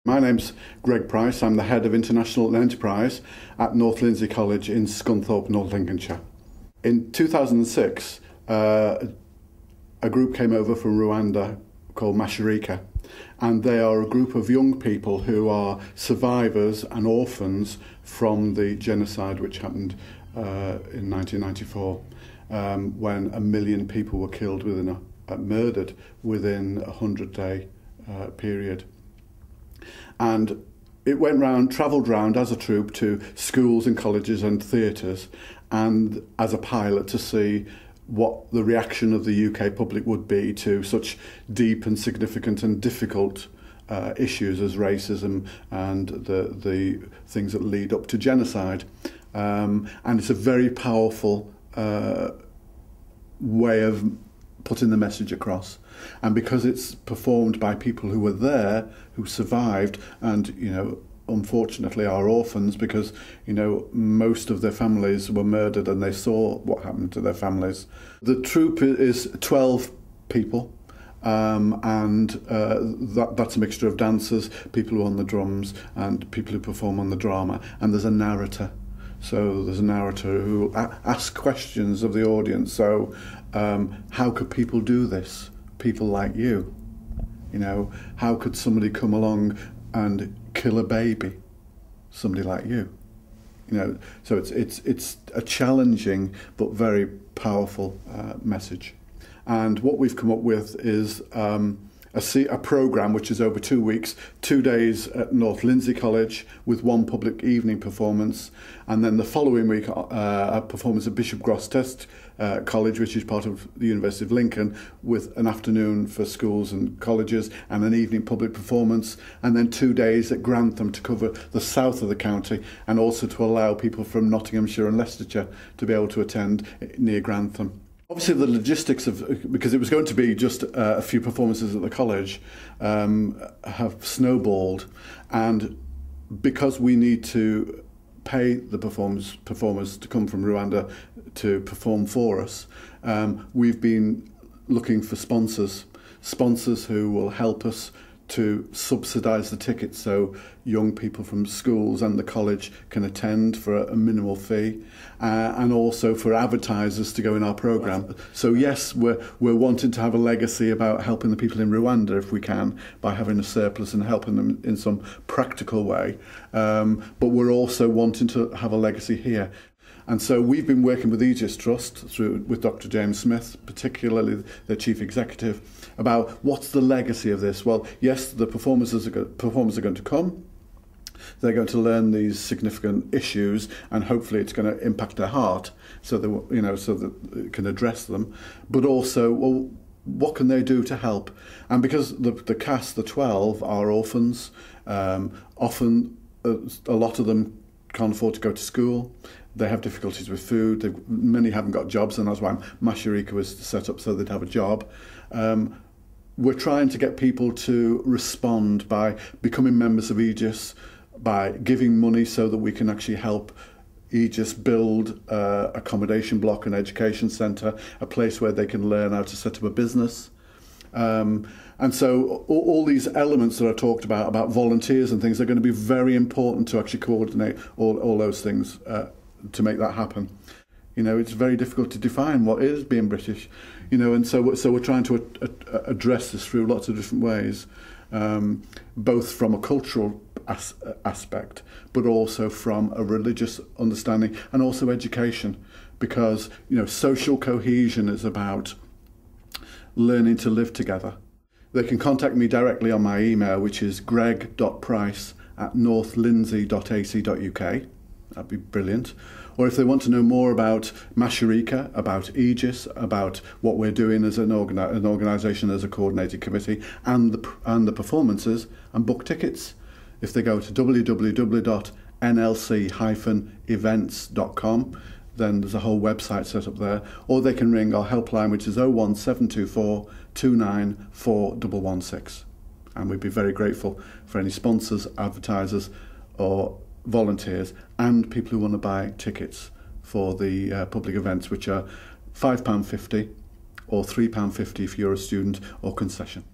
My name's Greg Price. I'm the Head of International Enterprise at North Lindsey College in Scunthorpe, North Lincolnshire. In 2006, a group came over from Rwanda called Masharika, and they are a group of young people who are survivors and orphans from the genocide which happened in 1994, when 1 million people were killed murdered within a 100-day period. And it travelled round as a troupe to schools and colleges and theatres, and as a pilot to see what the reaction of the UK public would be to such deep and significant and difficult issues as racism and the things that lead up to genocide. And it's a very powerful way of putting the message across. And because it's performed by people who were there, who survived, and, unfortunately are orphans because, most of their families were murdered and they saw what happened to their families. The troupe is 12 people, and that's a mixture of dancers, people who are on the drums, and people who perform on the drama, and there's a narrator. So there's a narrator who asks questions of the audience. So how could people do this? People like you. How could somebody come along and kill a baby? Somebody like you. So it's a challenging but very powerful message. And what we've come up with is a programme which is over 2 weeks, 2 days at North Lindsey College with one public evening performance, and then the following week a performance at Bishop Grosseteste College, which is part of the University of Lincoln, with an afternoon for schools and colleges and an evening public performance, and then 2 days at Grantham to cover the south of the county, and also to allow people from Nottinghamshire and Leicestershire to be able to attend near Grantham. Obviously, the logistics because it was going to be just a few performances at the college, have snowballed, and because we need to pay the performers to come from Rwanda to perform for us, we've been looking for sponsors who will help us to subsidise the tickets so young people from schools and the college can attend for a minimal fee, and also for advertisers to go in our programme. So yes, we're wanting to have a legacy about helping the people in Rwanda if we can, by having a surplus and helping them in some practical way, but we're also wanting to have a legacy here. And so we've been working with Aegis Trust with Dr. James Smith, particularly the Chief Executive, about what's the legacy of this. Well, yes, the performers are going to come. They're going to learn these significant issues, and hopefully it's going to impact their heart, so that it can address them. But also, well, what can they do to help? And because the cast, the 12, are orphans, often a lot of them can't afford to go to school. They have difficulties with food. Many haven't got jobs, and that's why Masharika was set up, so they'd have a job. We're trying to get people to respond by becoming members of Aegis, by giving money so that we can actually help Aegis build an accommodation block, an education centre, a place where they can learn how to set up a business. And so all these elements that I talked about volunteers and things, are going to be very important to actually coordinate all those things to make that happen. It's very difficult to define what is being British, and so we're trying to address this through lots of different ways, both from a cultural aspect, but also from a religious understanding, and also education, because social cohesion is about learning to live together. They can contact me directly on my email, which is greg.price@northlindsey.ac.uk. That'd be brilliant. Or if they want to know more about Masharika, about Aegis, about what we're doing as an organisation, as a coordinated committee, and the performances, and book tickets, if they go to www.nlc-events.com, then there's a whole website set up there. Or they can ring our helpline, which is 01724 294 116. And we'd be very grateful for any sponsors, advertisers, or volunteers, and people who want to buy tickets for the public events, which are £5.50 or £3.50 if you're a student, or concession.